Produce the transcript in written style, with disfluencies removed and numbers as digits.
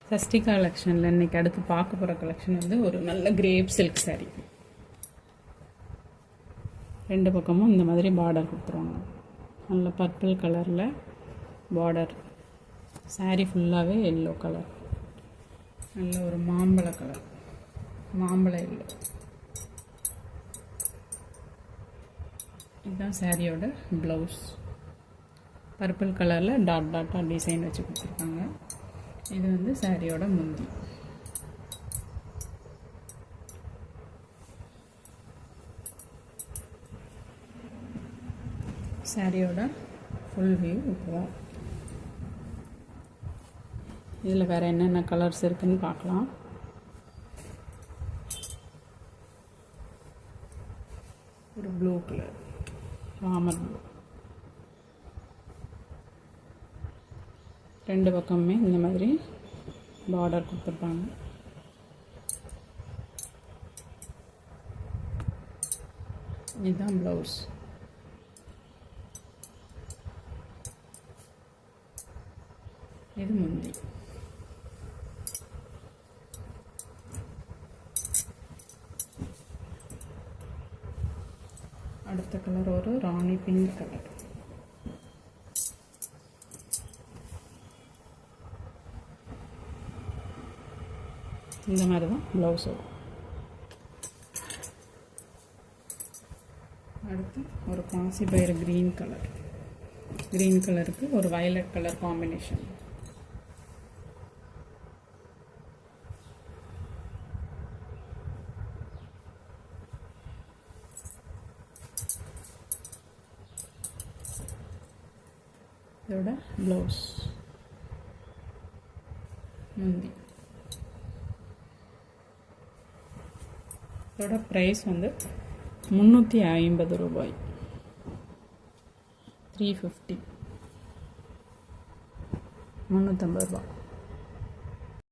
சஷ்டி கலெக்ஷனில் இன்றைக்கி அடுத்து பார்க்க போகிற கலெக்ஷன் வந்து ஒரு நல்ல கிரேப் சில்க் சாரீ. ரெண்டு பக்கமும் இந்த மாதிரி பார்டர் கொடுத்துருவாங்க. நல்ல பர்பிள் கலரில் பார்டர். சாரீ ஃபுல்லாகவே எல்லோ கலர், நல்ல ஒரு மாம்பழ கலர், மாம்பழ எல்லோ. இதுதான் சாரியோட ப்ளவுஸ். பர்பிள் கலரில் டாட் டாட்டாக டிசைன் வச்சு கொடுத்துருக்காங்க. இது வந்து சாரியோட முந்தி. சாரியோட ஃபுல் வியூ இப்போதான். இதில் வேறு என்னென்ன கலர்ஸ் இருக்குதுன்னு பார்க்கலாம். ஒரு ப்ளூ கலர், ராமர் ப்ளூ. ரெண்டு பக்கமுமே இந்த மாதிரி பார்டர் கொடுத்துருப்பாங்க. இதுதான் ப்ளவுஸ். இது முந்தி. அடுத்த கலர் ஒரு ராணி பிங்க் கலர். இந்த மாதிரி தான் ப்ளவுஸ் வரும். அடுத்து ஒரு பாசி பயிறு க்ரீன் கலர். க்ரீன் கலருக்கு ஒரு வயலட் கலர் காம்பினேஷன். இதோட ப்ளவுஸ் முந்தி. இதோட ப்ரைஸ் வந்து 350 ரூபாய். 350, 350 ரூபா.